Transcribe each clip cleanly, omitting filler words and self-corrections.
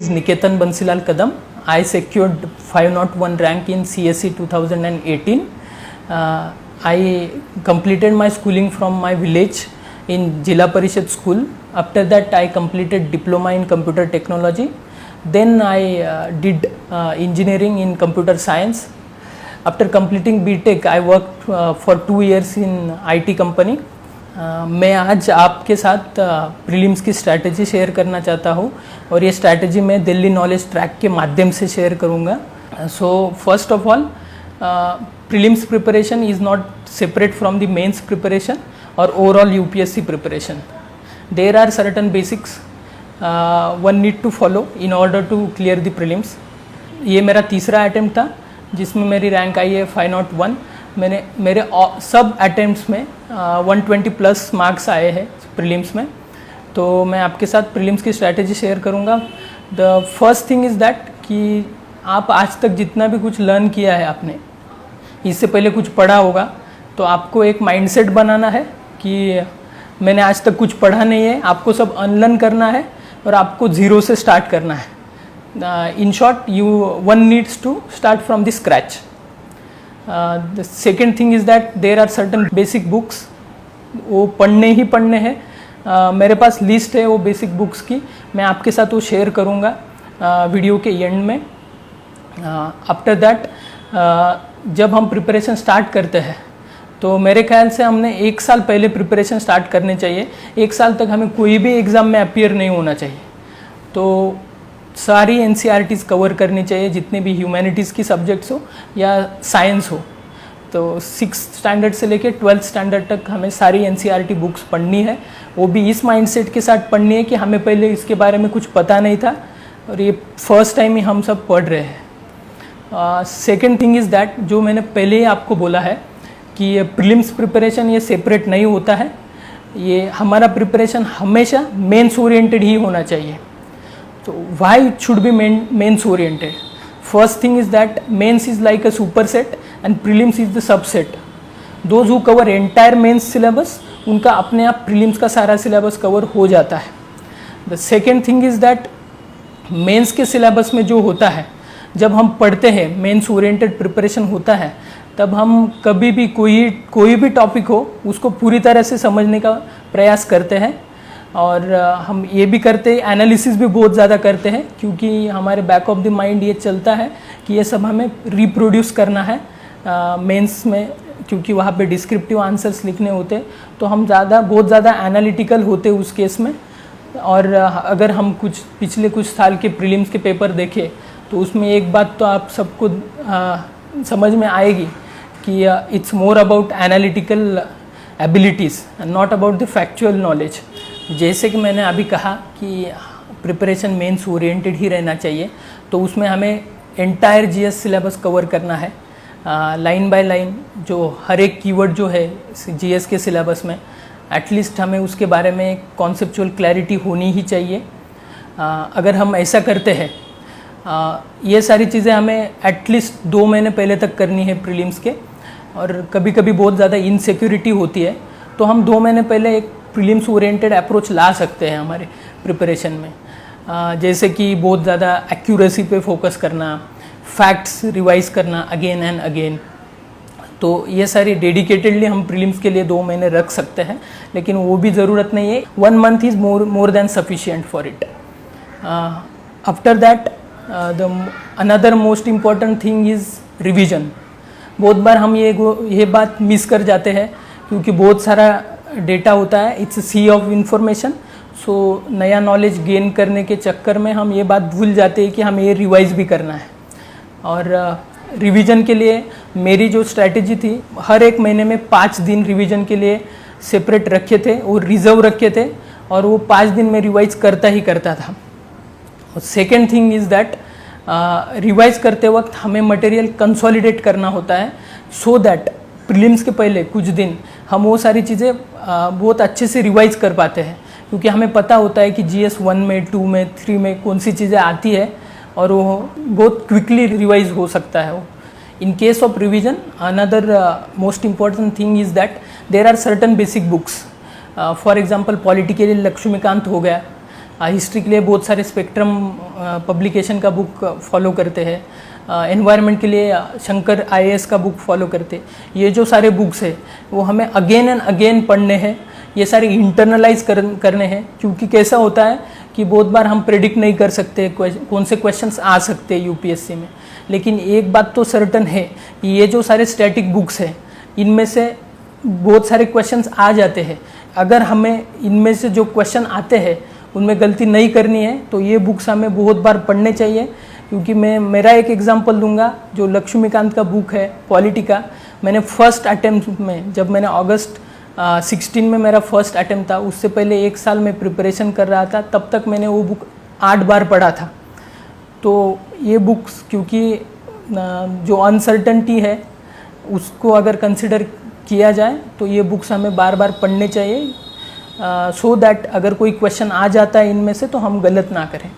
is Niketan Bansilal Kadam. I secured 501 rank in CSE 2018. I completed my schooling from my village in Jilla Parishad school. After that I completed diploma in computer technology. Then I did engineering in computer science. After completing BTech I worked for 2 years in IT company. मैं आज आपके साथ prelims की strategy share करना चाहता हूँ और ये स्ट्रैटेजी मैं दिल्ली नॉलेज ट्रैक के माध्यम से शेयर करूँगा. So first of all, prelims preparation is not separate from the mains preparation और overall UPSC preparation. There are certain basics one need to follow in order to clear the prelims. ये मेरा तीसरा attempt था जिसमें मेरी rank आई है 501. मेरे सब अटैम्प्ट्स में 120 प्लस मार्क्स आए हैं प्रीलिम्स में. तो मैं आपके साथ प्रीलिम्स की स्ट्रैटेजी शेयर करूंगा. The first thing is that कि आप आज तक जितना भी कुछ लर्न किया है आपने, इससे पहले कुछ पढ़ा होगा, तो आपको एक माइंडसेट बनाना है कि मैंने आज तक कुछ पढ़ा नहीं है. आपको सब अनलर्न करना है और आपको ज़ीरो से स्टार्ट करना है. In short, one needs to start from the scratch. The second thing is that there are certain basic books, वो पढ़ने ही पढ़ने हैं. मेरे पास लिस्ट है वो बेसिक बुक्स की, मैं आपके साथ वो शेयर करूँगा वीडियो के एंड में. आफ्टर दैट जब हम प्रिपरेशन स्टार्ट करते हैं तो मेरे ख्याल से हमने 1 साल पहले प्रिपरेशन स्टार्ट करने चाहिए. 1 साल तक हमें कोई भी एग्ज़ाम में अपीयर नहीं होना चाहिए. तो सारी NCERTs कवर करनी चाहिए, जितने भी ह्यूमैनिटीज़ की सब्जेक्ट्स हो या साइंस हो. तो 6th स्टैंडर्ड से लेकर 12th स्टैंडर्ड तक हमें सारी NCERT बुक्स पढ़नी है. वो भी इस माइंडसेट के साथ पढ़नी है कि हमें पहले इसके बारे में कुछ पता नहीं था और ये फर्स्ट टाइम ही हम सब पढ़ रहे हैं. सेकेंड थिंग इज़ दैट, जो मैंने पहले ही आपको बोला है कि ये प्रीलिम्स प्रिपरेशन ये सेपरेट नहीं होता है. ये हमारा प्रिपरेशन हमेशा मेंस ओरिएंटेड ही होना चाहिए. So why it should be mains oriented? First thing is that mains is like a superset and prelims is the subset. Those who cover entire mains syllabus, उनका अपने आप prelims का सारा syllabus cover हो जाता है. The second thing is that mains के syllabus में जो होता है, जब हम पढ़ते हैं mains oriented preparation होता है, तब हम कभी भी कोई भी टॉपिक हो उसको पूरी तरह से समझने का प्रयास करते हैं. और हम ये भी करते हैं, एनालिसिस भी बहुत ज़्यादा करते हैं, क्योंकि हमारे बैक ऑफ द माइंड ये चलता है कि ये सब हमें रिप्रोड्यूस करना है मेंस में, क्योंकि वहाँ पे डिस्क्रिप्टिव आंसर्स लिखने होते हैं. तो हम बहुत ज़्यादा एनालिटिकल होते हैं उस केस में. और अगर हम पिछले कुछ साल के प्रीलिम्स के पेपर देखें तो उसमें एक बात तो आप सबको समझ में आएगी कि it's more about analytical abilities and not about the factual knowledge. जैसे कि मैंने अभी कहा कि प्रिपरेशन मेंस ओरिएंटेड ही रहना चाहिए, तो उसमें हमें एंटायर जीएस सिलेबस कवर करना है लाइन बाय लाइन. जो हर एक कीवर्ड जो है जीएस के सिलेबस में, एटलीस्ट हमें उसके बारे में कॉन्सेप्चुअल क्लैरिटी होनी ही चाहिए. अगर हम ऐसा करते हैं, ये सारी चीज़ें हमें एटलीस्ट 2 महीने पहले तक करनी है प्रीलिम्स के. और कभी कभी बहुत ज़्यादा इनसिक्योरिटी होती है, तो हम 2 महीने पहले एक प्रीलिम्स ओरिएंटेड अप्रोच ला सकते हैं हमारे प्रिपरेशन में. जैसे कि बहुत ज़्यादा एक्यूरेसी पे फोकस करना, फैक्ट्स रिवाइज करना अगेन एंड अगेन. तो ये सारी डेडिकेटेडली हम प्रीलिम्स के लिए 2 महीने रख सकते हैं, लेकिन वो भी ज़रूरत नहीं है. 1 month is more than sufficient for it. After that another most important thing is revision. बहुत बार हम ये बात मिस कर जाते हैं, क्योंकि बहुत सारा डेटा होता है. It's sea of information. So नया नॉलेज गेन करने के चक्कर में हम ये बात भूल जाते हैं कि हमें ये रिवाइज भी करना है. और रिवीजन के लिए मेरी जो स्ट्रैटेजी थी, हर एक महीने में 5 दिन रिवीजन के लिए सेपरेट रखे थे और रिजर्व रखे थे, और वो 5 दिन में रिवाइज करता था. और second thing is that revise करते वक्त हमें मटेरियल कंसोलिडेट करना होता है, सो दैट प्रीलिम्स के पहले कुछ दिन हम वो सारी चीज़ें बहुत अच्छे से रिवाइज कर पाते हैं. क्योंकि हमें पता होता है कि GS 1 में, 2 में, 3 में कौन सी चीज़ें आती है, और वो बहुत क्विकली रिवाइज हो सकता है वो. In case of revision, another most important thing is that there are certain basic books. For example polity के लिए लक्ष्मीकांत हो गया, हिस्ट्री के लिए बहुत सारे स्पेक्ट्रम पब्लिकेशन का बुक फॉलो करते हैं, एनवायरनमेंट के लिए शंकर IAS का बुक फॉलो करते। ये जो सारे बुक्स है वो हमें अगेन एंड अगेन पढ़ने हैं, ये सारे इंटरनलाइज करने हैं, क्योंकि कैसा होता है कि बहुत बार हम प्रेडिक्ट नहीं कर सकते कौन से क्वेश्चंस आ सकते हैं UPSC में। लेकिन एक बात तो सर्टन है कि ये जो सारे स्टैटिक बुक्स हैं इनमें से बहुत सारे क्वेश्चंस आ जाते हैं। अगर हमें इनमें से जो क्वेश्चन आते हैं उनमें गलती नहीं करनी है तो ये बुक्स हमें बहुत बार पढ़ने चाहिए। क्योंकि मैं मेरा एक एग्जांपल दूंगा, जो लक्ष्मीकांत का बुक है पॉलिटी का, मैंने फर्स्ट अटेम्प्ट में, जब मैंने अगस्त 16 में मेरा फर्स्ट अटेम्प्ट था, उससे पहले 1 साल में प्रिपरेशन कर रहा था, तब तक मैंने वो बुक 8 बार पढ़ा था। तो ये बुक्स, क्योंकि जो अनसर्टनिटी है उसको अगर कंसिडर किया जाए तो ये बुक्स हमें बार बार पढ़ने चाहिए, सो दैट अगर कोई क्वेश्चन आ जाता है इनमें से तो हम गलत ना करें।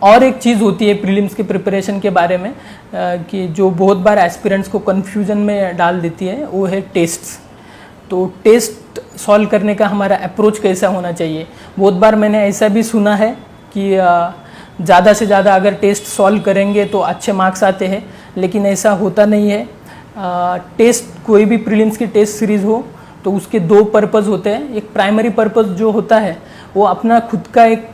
और एक चीज़ होती है प्रीलिम्स के प्रिपरेशन के बारे में कि जो बहुत बार एस्पिरेंट्स को कन्फ्यूजन में डाल देती है, वो है टेस्ट्स। तो टेस्ट सॉल्व करने का हमारा अप्रोच कैसा होना चाहिए। बहुत बार मैंने ऐसा भी सुना है कि ज़्यादा से ज़्यादा अगर टेस्ट सॉल्व करेंगे तो अच्छे मार्क्स आते हैं, लेकिन ऐसा होता नहीं है। टेस्ट, कोई भी प्रीलिम्स की टेस्ट सीरीज़ हो तो उसके 2 पर्पज़ होते हैं। एक प्राइमरी पर्पज़ जो होता है वो अपना खुद का एक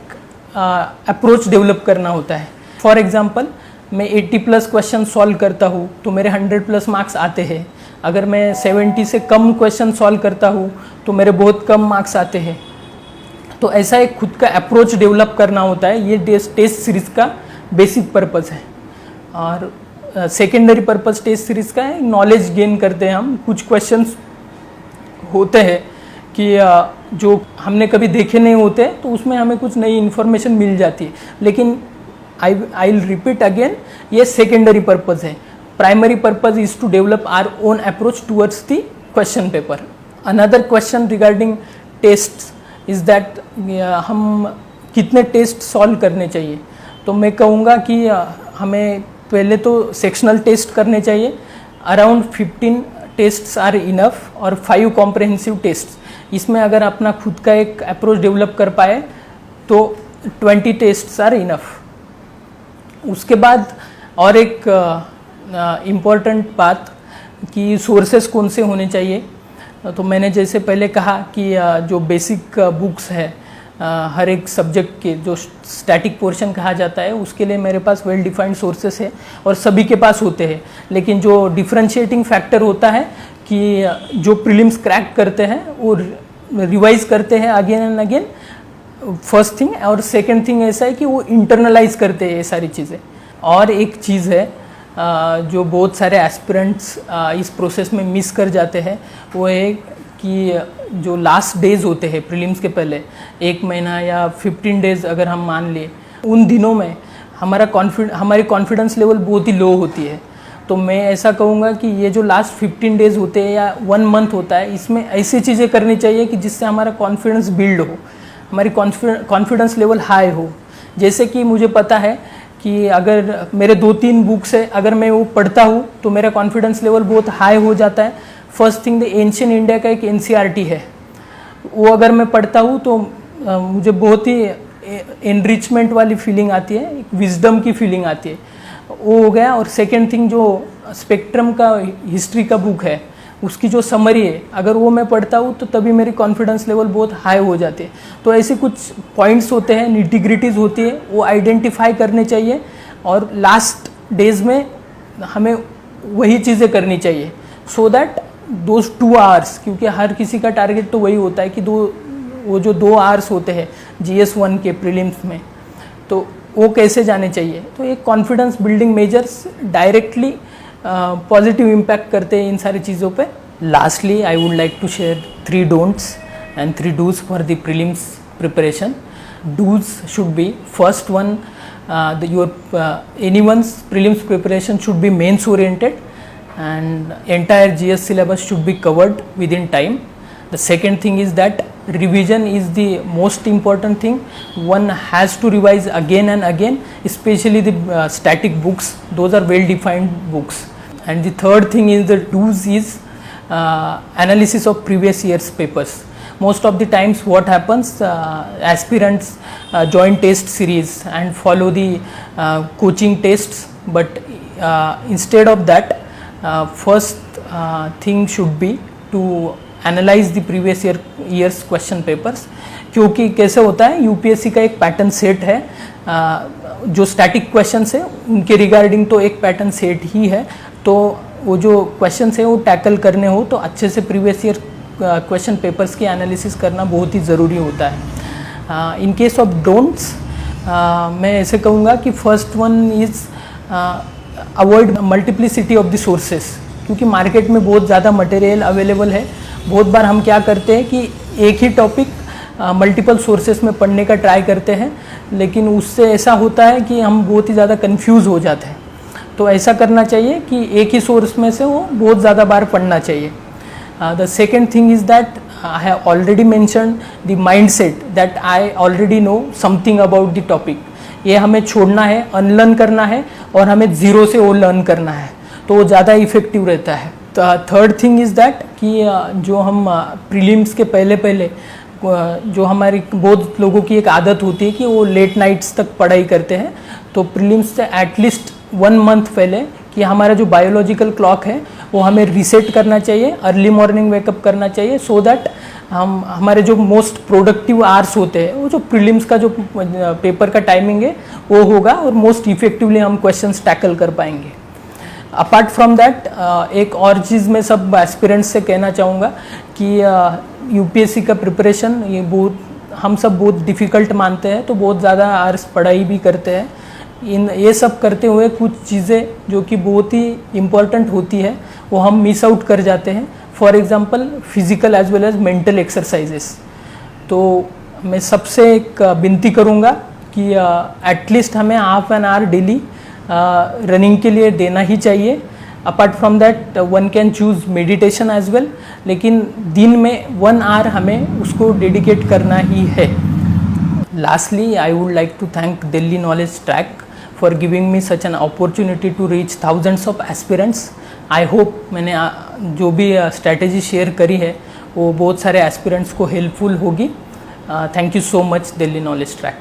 अप्रोच डेवलप करना होता है। फॉर एग्जांपल, मैं 80+ क्वेश्चन सॉल्व करता हूँ तो मेरे 100+ मार्क्स आते हैं। अगर मैं 70 से कम क्वेश्चन सॉल्व करता हूँ तो मेरे बहुत कम मार्क्स आते हैं। तो ऐसा एक खुद का अप्रोच डेवलप करना होता है, ये टेस्ट सीरीज़ का बेसिक पर्पज़ है। और सेकेंडरी पर्पज़ टेस्ट सीरीज़ का है, नॉलेज गेन करते हैं हम। कुछ क्वेश्चंस होते हैं कि जो हमने कभी देखे नहीं होते, तो उसमें हमें कुछ नई इन्फॉर्मेशन मिल जाती है। लेकिन आई विल रिपीट अगेन, ये सेकेंडरी पर्पज़ है। Primary purpose is to develop our own approach towards the question paper. Another question regarding test is that हम कितने टेस्ट सॉल्व करने चाहिए। तो मैं कहूँगा कि हमें पहले तो सेक्शनल टेस्ट करने चाहिए, अराउंड 15 टेस्ट्स आर इनफ, और 5 कॉम्प्रहेंसिव टेस्ट। इसमें अगर अपना खुद का एक अप्रोच डेवलप कर पाए तो 20 टेस्ट्स आर इनफ। उसके बाद और एक इम्पॉर्टेंट बात कि सोर्सेस कौन से होने चाहिए। तो मैंने जैसे पहले कहा कि जो बेसिक बुक्स है हर एक सब्जेक्ट के, जो स्टैटिक पोर्शन कहा जाता है, उसके लिए मेरे पास वेल डिफाइंड सोर्सेस है और सभी के पास होते हैं। लेकिन जो डिफरेंशिएटिंग फैक्टर होता है कि जो प्रीलिम्स क्रैक करते हैं वो रिवाइज करते हैं again and again, first thing. और सेकंड थिंग ऐसा है कि वो इंटरनलाइज करते हैं ये सारी चीज़ें। और एक चीज़ है जो बहुत सारे एस्पिरेंट्स इस प्रोसेस में मिस कर जाते हैं, वो है कि जो लास्ट डेज होते हैं प्रीलिम्स के पहले, 1 महीना या 15 डेज अगर हम मान लिए, उन दिनों में हमारी कॉन्फिडेंस लेवल बहुत ही लो होती है। तो मैं ऐसा कहूँगा कि ये जो लास्ट 15 डेज होते हैं या 1 मंथ होता है, इसमें ऐसी चीज़ें करनी चाहिए कि जिससे हमारा कॉन्फिडेंस बिल्ड हो, हमारी कॉन्फिडेंस लेवल हाई हो। जैसे कि मुझे पता है कि अगर मेरे 2-3 बुक्स है, अगर मैं वो पढ़ता हूँ तो मेरा कॉन्फिडेंस लेवल बहुत हाई हो जाता है। First thing, the ancient India का एक NCERT है, वो अगर मैं पढ़ता हूँ तो मुझे बहुत ही एनरिचमेंट वाली फीलिंग आती है, एक विजडम की फीलिंग आती है, वो हो गया। और सेकेंड थिंग, जो स्पेक्ट्रम का हिस्ट्री का बुक है, उसकी जो समरी है, अगर वो मैं पढ़ता हूँ तो तभी मेरी कॉन्फिडेंस लेवल बहुत हाई हो जाती है। तो ऐसे कुछ पॉइंट्स होते हैं, निटिग्रिटीज़ होती है, वो आइडेंटिफाई करने चाहिए और लास्ट डेज में हमें वही चीज़ें करनी चाहिए, सो दैट दोज 2 आवर्स, क्योंकि हर किसी का टारगेट तो वही होता है कि वो जो 2 आवर्स होते हैं GS1 के प्रीलिम्स में, तो वो कैसे जाने चाहिए। तो ये confidence building measures directly positive impact करते हैं इन सारी चीज़ों पे। Lastly I would like to share 3 don'ts and 3 do's for the prelims preparation. Do's should be, first one, anyone's prelims preparation should be mains oriented and entire GS syllabus should be covered within time. The second thing is that revision is the most important thing. One has to revise again and again, especially the static books. Those are well defined books. And the third thing is the do's is analysis of previous year's papers. most of the times what happens, aspirants join test series and follow the coaching tests, but instead of that, first thing should be to analyze the previous year's question papers. क्योंकि कैसे होता है, UPSC का एक pattern set है, जो static questions है उनके रिगार्डिंग तो एक पैटर्न सेट ही है, तो वो जो क्वेश्चंस है वो टैकल करने हो तो अच्छे से प्रीवियस ईयर क्वेश्चन पेपर्स की एनालिसिस करना बहुत ही ज़रूरी होता है. इन केस ऑफ डोंट्स, मैं ऐसे कहूँगा कि first one is avoid multiplicity of the sources, क्योंकि मार्केट में बहुत ज़्यादा मटेरियल अवेलेबल है. बहुत बार हम क्या करते हैं कि एक ही टॉपिक मल्टीपल सोर्सेस में पढ़ने का ट्राई करते हैं, लेकिन उससे ऐसा होता है कि हम बहुत ही ज़्यादा कंफ्यूज हो जाते हैं. तो ऐसा करना चाहिए कि एक ही सोर्स में से वो बहुत ज़्यादा बार पढ़ना चाहिए. The second thing is that I have already mentioned the mindset that I already know something about the topic. ये हमें छोड़ना है, अनलर्न करना है और हमें ज़ीरो से वो लर्न करना है, तो वो ज़्यादा इफेक्टिव रहता है. थर्ड थिंग इज़ दैट कि जो हम प्रीलिम्स के पहले जो हमारी बहुत लोगों की एक आदत होती है कि वो लेट नाइट्स तक पढ़ाई करते हैं, तो प्रीलिम्स से एटलीस्ट 1 मंथ पहले कि हमारा जो बायोलॉजिकल क्लॉक है वो हमें रीसेट करना चाहिए, अर्ली मॉर्निंग वेकअप करना चाहिए, सो दैट हम हमारे जो मोस्ट प्रोडक्टिव आवर्स होते हैं, वो जो प्रीलिम्स का जो पेपर का टाइमिंग है वो होगा और मोस्ट इफेक्टिवली हम क्वेश्चंस टैकल कर पाएंगे. अपार्ट फ्रॉम दैट, एक और चीज़ मैं सब एस्पिरेंट्स से कहना चाहूँगा कि यूपीएससी का प्रिपरेशन ये बहुत हम सब बहुत डिफ़िकल्ट मानते हैं, तो बहुत ज़्यादा आवर्स पढ़ाई भी करते हैं. ये सब करते हुए कुछ चीज़ें जो कि बहुत ही इम्पॉर्टेंट होती है वो हम मिस आउट कर जाते हैं. For example physical as well as mental exercises. तो मैं सबसे एक विनती करूँगा कि एटलीस्ट हमें half an hour daily running के लिए देना ही चाहिए. Apart from that one can choose meditation as well, लेकिन दिन में 1 आवर हमें उसको डेडिकेट करना ही है. Lastly, I would like to thank Delhi Knowledge Track for giving me such an opportunity to reach thousands of aspirants. I hope मैंने जो भी स्ट्रैटेजी शेयर करी है वो बहुत सारे एस्पिरेंट्स को हेल्पफुल होगी. Thank you so much Delhi Knowledge track.